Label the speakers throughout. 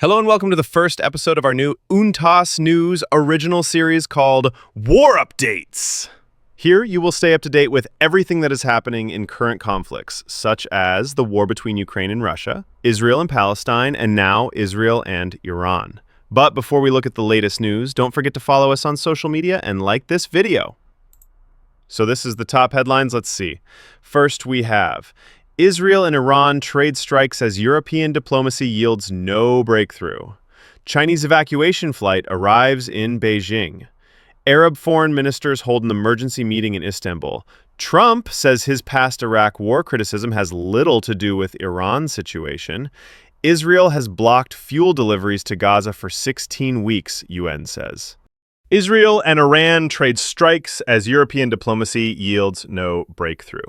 Speaker 1: Hello and welcome to the first episode of our new Untoz News original series called War Updates. Here you will stay up to date with everything that is happening in current conflicts, such as the war between Ukraine and Russia, Israel and Palestine, and now Israel and Iran. But before we look at the latest news, don't forget to follow us on social media and like this video. So this is the top headlines. Let's see. First we have Israel and Iran trade strikes as European diplomacy yields no breakthrough. Chinese evacuation flight arrives in Beijing. Arab foreign ministers hold an emergency meeting in Istanbul. Trump says his past Iraq war criticism has little to do with Iran's situation. Israel has blocked fuel deliveries to Gaza for 16 weeks, UN says. Israel and Iran trade strikes as European diplomacy yields no breakthrough.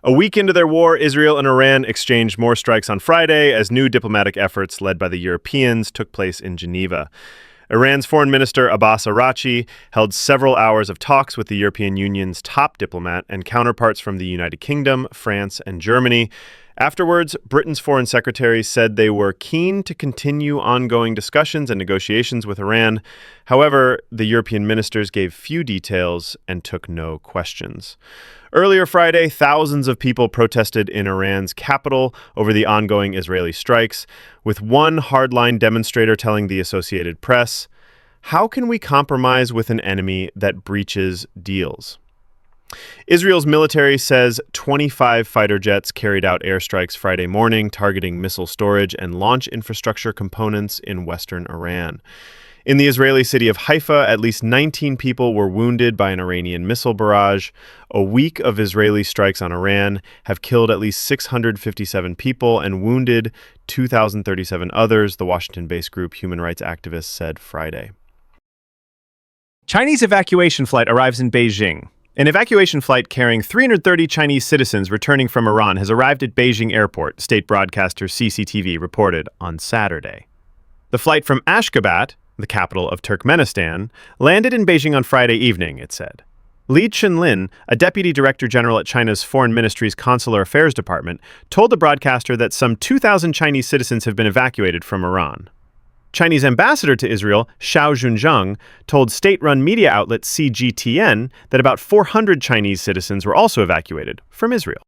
Speaker 1: A week into their war, Israel and Iran exchanged more strikes on Friday as new diplomatic efforts led by the Europeans took place in Geneva. Iran's Foreign Minister Abbas Araghchi held several hours of talks with the European Union's top diplomat and counterparts from the United Kingdom, France, and Germany. Afterwards, Britain's Foreign Secretary said they were keen to continue ongoing discussions and negotiations with Iran. However, the European ministers gave few details and took no questions. Earlier Friday, thousands of people protested in Iran's capital over the ongoing Israeli strikes, with one hardline demonstrator telling the Associated Press, "How can we compromise with an enemy that breaches deals?" Israel's military says 25 fighter jets carried out airstrikes Friday morning, targeting missile storage and launch infrastructure components in western Iran. In the Israeli city of Haifa, at least 19 people were wounded by an Iranian missile barrage. A week of Israeli strikes on Iran have killed at least 657 people and wounded 2,037 others, the Washington-based group Human Rights Activists said Friday. Chinese evacuation flight arrives in Beijing. An evacuation flight carrying 330 Chinese citizens returning from Iran has arrived at Beijing Airport, state broadcaster CCTV reported on Saturday. The flight from Ashgabat, the capital of Turkmenistan, landed in Beijing on Friday evening, it said. Li Chenlin, a deputy director general at China's Foreign Ministry's Consular Affairs Department, told the broadcaster that some 2,000 Chinese citizens have been evacuated from Iran. Chinese ambassador to Israel, Xiao Junzhang, told state-run media outlet CGTN that about 400 Chinese citizens were also evacuated from Israel.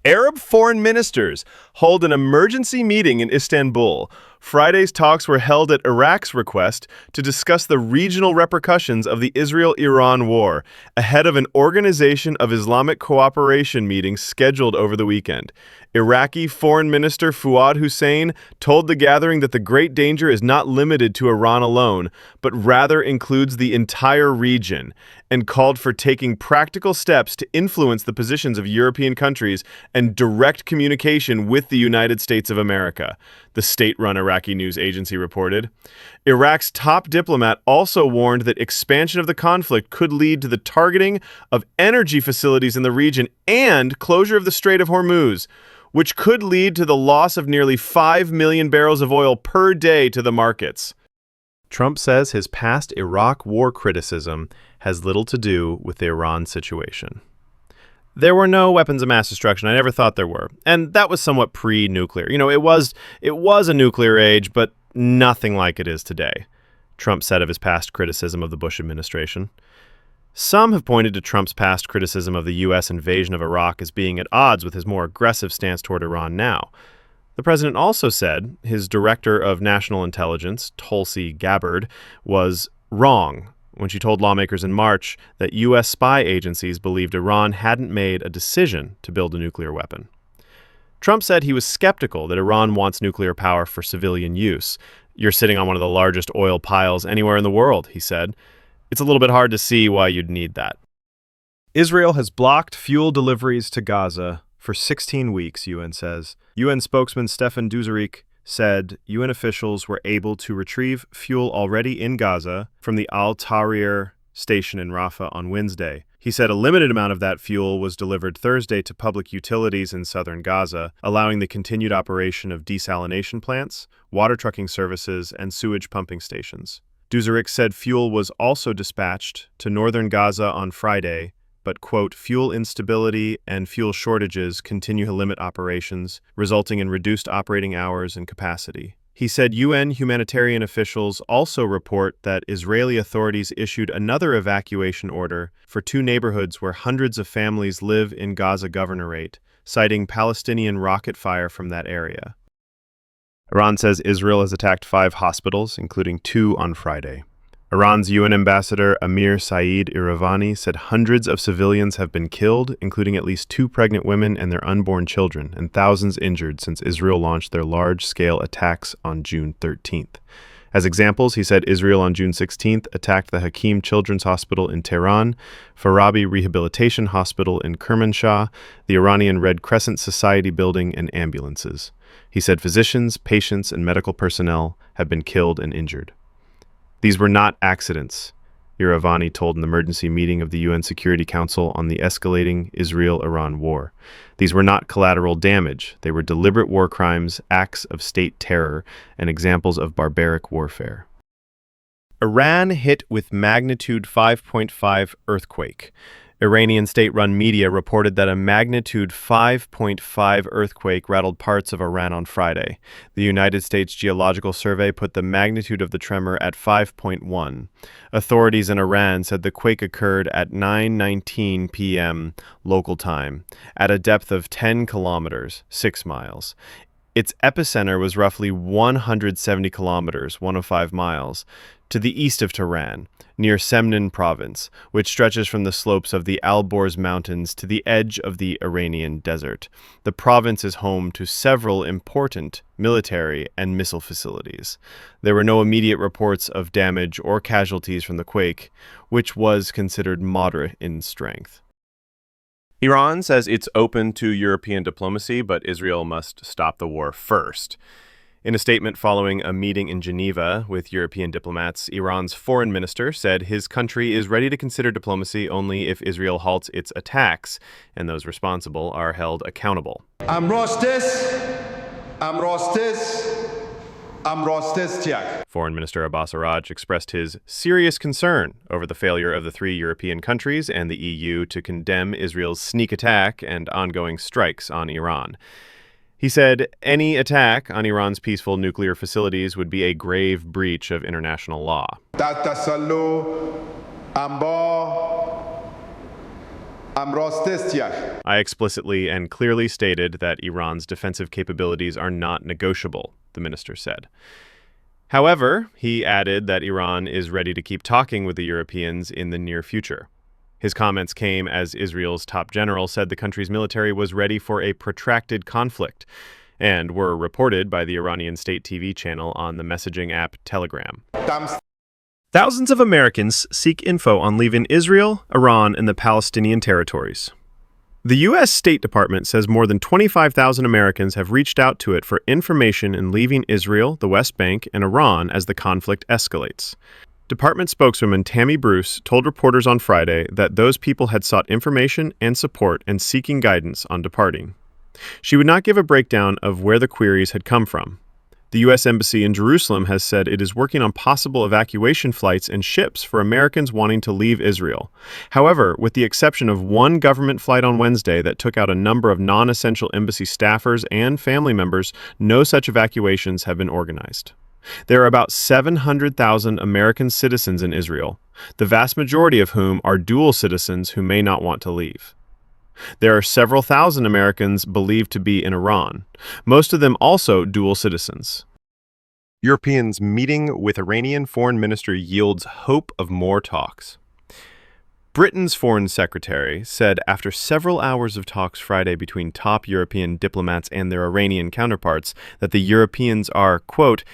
Speaker 1: Arab foreign ministers hold an emergency meeting in Istanbul. Friday's talks were held at Iraq's request to discuss the regional repercussions of the Israel-Iran war, ahead of an Organization of Islamic Cooperation meeting scheduled over the weekend. Iraqi Foreign Minister Fuad Hussein told the gathering that the great danger is not limited to Iran alone, but rather includes the entire region, and called for taking practical steps to influence the positions of European countries and direct communication with the United States of America, the state-run Iraqi news agency reported. Iraq's top diplomat also warned that expansion of the conflict could lead to the targeting of energy facilities in the region and closure of the Strait of Hormuz, which could lead to the loss of nearly 5 million barrels of oil per day to the markets. Trump says his past Iraq war criticism has little to do with the Iran situation. There were no weapons of mass destruction. I never thought there were. And that was somewhat pre-nuclear. It was a nuclear age, but nothing like it is today, Trump said of his past criticism of the Bush administration. Some have pointed to Trump's past criticism of the U.S. invasion of Iraq as being at odds with his more aggressive stance toward Iran now. The president also said his director of national intelligence, Tulsi Gabbard, was wrong when she told lawmakers in March that U.S. spy agencies believed Iran hadn't made a decision to build a nuclear weapon. Trump said he was skeptical that Iran wants nuclear power for civilian use. "You're sitting on one of the largest oil piles anywhere in the world," he said. "It's a little bit hard to see why you'd need that." Israel has blocked fuel deliveries to Gaza for 16 weeks, UN says. UN spokesman Stefan Dujarric said UN officials were able to retrieve fuel already in Gaza from the Al-Tahrir station in Rafah on Wednesday. He said a limited amount of that fuel was delivered Thursday to public utilities in southern Gaza, allowing the continued operation of desalination plants, water trucking services, and sewage pumping stations. Dujarric said fuel was also dispatched to northern Gaza on Friday, but, quote, fuel instability and fuel shortages continue to limit operations, resulting in reduced operating hours and capacity. He said UN humanitarian officials also report that Israeli authorities issued another evacuation order for two neighborhoods where hundreds of families live in Gaza governorate, citing Palestinian rocket fire from that area. Iran says Israel has attacked 5 hospitals, including 2 on Friday. Iran's UN ambassador Amir Saeed Iravani said hundreds of civilians have been killed, including at least 2 pregnant women and their unborn children, and thousands injured since Israel launched their large-scale attacks on June 13th. As examples, he said Israel on June 16th attacked the Hakim Children's Hospital in Tehran, Farabi Rehabilitation Hospital in Kermanshah, the Iranian Red Crescent Society building, and ambulances. He said physicians, patients, and medical personnel have been killed and injured. These were not accidents, Iravani told an emergency meeting of the UN Security Council on the escalating Israel-Iran war. These were not collateral damage. They were deliberate war crimes, acts of state terror, and examples of barbaric warfare. Iran hit with magnitude 5.5 earthquake. Iranian state-run media reported that a magnitude 5.5 earthquake rattled parts of Iran on Friday. The United States Geological Survey put the magnitude of the tremor at 5.1. Authorities in Iran said the quake occurred at 9:19 p.m. local time, at a depth of 10 kilometers, 6 miles. Its epicenter was roughly 170 kilometers, 105 miles, to the east of Tehran, near Semnan province, which stretches from the slopes of the Alborz Mountains to the edge of the Iranian desert. The province is home to several important military and missile facilities. There were no immediate reports of damage or casualties from the quake, which was considered moderate in strength. Iran says it's open to European diplomacy, but Israel must stop the war first. In a statement following a meeting in Geneva with European diplomats, Iran's foreign minister said his country is ready to consider diplomacy only if Israel halts its attacks, and those responsible are held accountable. Foreign Minister Abbas Araj expressed his serious concern over the failure of the 3 European countries and the EU to condemn Israel's sneak attack and ongoing strikes on Iran. He said any attack on Iran's peaceful nuclear facilities would be a grave breach of international law. I explicitly and clearly stated that Iran's defensive capabilities are not negotiable, the minister said. However, he added that Iran is ready to keep talking with the Europeans in the near future. His comments came as Israel's top general said the country's military was ready for a protracted conflict and were reported by the Iranian state TV channel on the messaging app Telegram. Thousands of Americans seek info on leaving Israel, Iran, and the Palestinian territories. The U.S. State Department says more than 25,000 Americans have reached out to it for information in leaving Israel, the West Bank, and Iran as the conflict escalates. Department spokeswoman Tammy Bruce told reporters on Friday that those people had sought information and support and seeking guidance on departing. She would not give a breakdown of where the queries had come from. The U.S. Embassy in Jerusalem has said it is working on possible evacuation flights and ships for Americans wanting to leave Israel. However, with the exception of one government flight on Wednesday that took out a number of non-essential embassy staffers and family members, no such evacuations have been organized. There are about 700,000 American citizens in Israel, the vast majority of whom are dual citizens who may not want to leave. There are several thousand Americans believed to be in Iran, most of them also dual citizens. Europeans meeting with Iranian foreign minister yields hope of more talks. Britain's foreign secretary said after several hours of talks Friday between top European diplomats and their Iranian counterparts that the Europeans are, quote,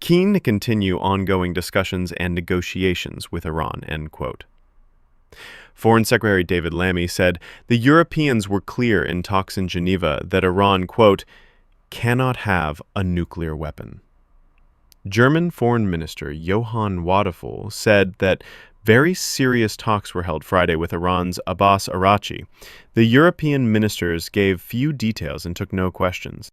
Speaker 1: keen to continue ongoing discussions and negotiations with Iran, end quote. Foreign Secretary David Lammy said the Europeans were clear in talks in Geneva that Iran, quote, cannot have a nuclear weapon. German Foreign Minister Johann Wadephul said that very serious talks were held Friday with Iran's Abbas Araghchi. The European ministers gave few details and took no questions.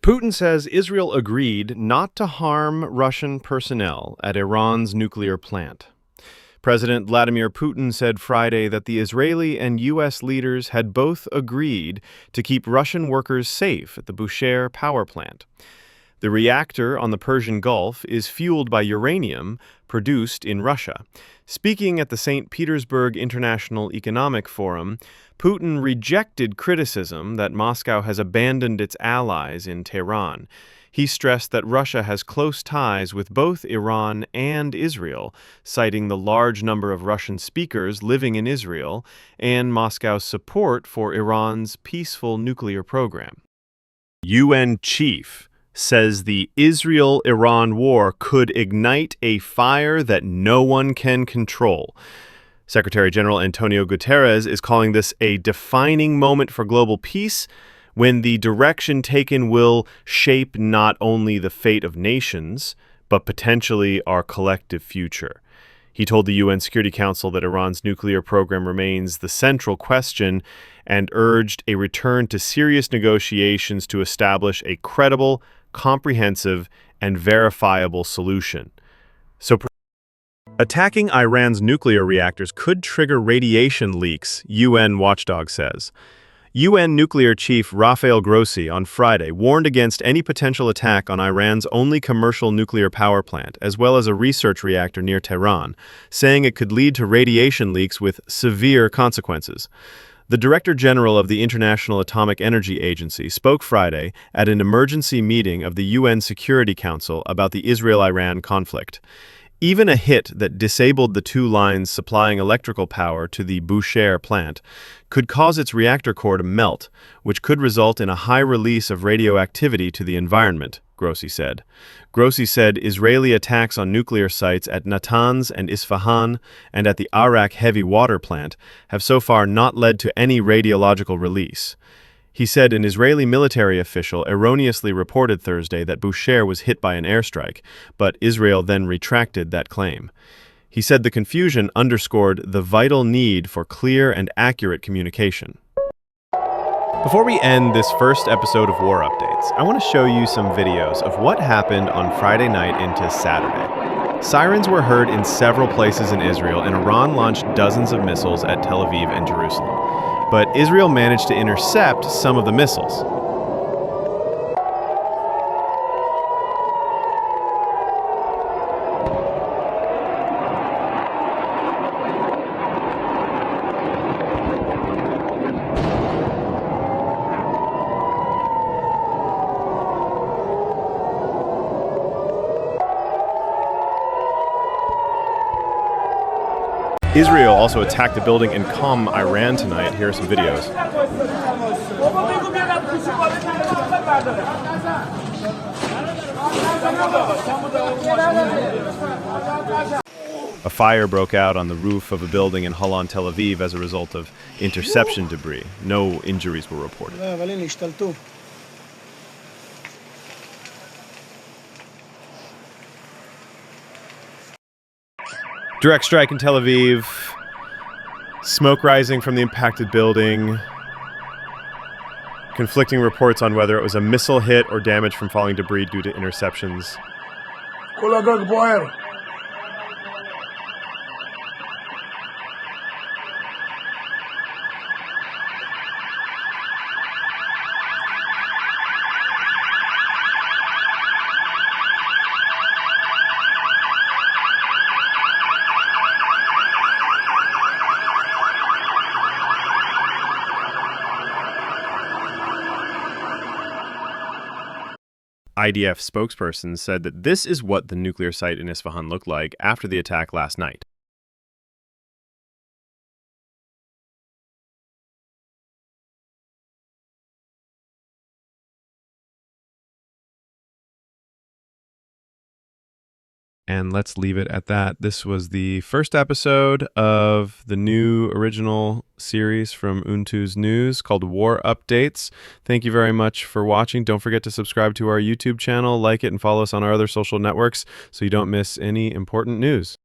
Speaker 1: Putin says Israel agreed not to harm Russian personnel at Iran's nuclear plant. President Vladimir Putin said Friday that the Israeli and U.S. leaders had both agreed to keep Russian workers safe at the Bushehr power plant. The reactor on the Persian Gulf is fueled by uranium produced in Russia. Speaking at the St. Petersburg International Economic Forum, Putin rejected criticism that Moscow has abandoned its allies in Tehran. He stressed that Russia has close ties with both Iran and Israel, citing the large number of Russian speakers living in Israel and Moscow's support for Iran's peaceful nuclear program. UN chief says the Israel-Iran war could ignite a fire that no one can control. Secretary General Antonio Guterres is calling this a defining moment for global peace, when the direction taken will shape not only the fate of nations, but potentially our collective future. He told the UN Security Council that Iran's nuclear program remains the central question and urged a return to serious negotiations to establish a credible, comprehensive, and verifiable solution. Attacking Iran's nuclear reactors could trigger radiation leaks, UN watchdog says. UN nuclear chief Rafael Grossi on Friday warned against any potential attack on Iran's only commercial nuclear power plant, as well as a research reactor near Tehran, saying it could lead to radiation leaks with severe consequences. The Director General of the International Atomic Energy Agency spoke Friday at an emergency meeting of the UN Security Council about the Israel-Iran conflict. Even a hit that disabled the two lines supplying electrical power to the Bushehr plant could cause its reactor core to melt, which could result in a high release of radioactivity to the environment, Grossi said. Grossi said Israeli attacks on nuclear sites at Natanz and Isfahan and at the Arak heavy water plant have so far not led to any radiological release. He said an Israeli military official erroneously reported Thursday that Bushehr was hit by an airstrike, but Israel then retracted that claim. He said the confusion underscored the vital need for clear and accurate communication. Before we end this first episode of War Updates, I want to show you some videos of what happened on Friday night into Saturday. Sirens were heard in several places in Israel, and Iran launched dozens of missiles at Tel Aviv and Jerusalem. But Israel managed to intercept some of the missiles. Israel also attacked a building in Qom, Iran tonight. Here are some videos. A fire broke out on the roof of a building in Holon, Tel Aviv as a result of interception debris. No injuries were reported. Direct strike in Tel Aviv, smoke rising from the impacted building, conflicting reports on whether it was a missile hit or damage from falling debris due to interceptions. IDF spokesperson said that this is what the nuclear site in Isfahan looked like after the attack last night. And let's leave it at that. This was the first episode of the new original series from Untoz News called War Updates. Thank you very much for watching. Don't forget to subscribe to our YouTube channel, like it, and follow us on our other social networks so you don't miss any important news.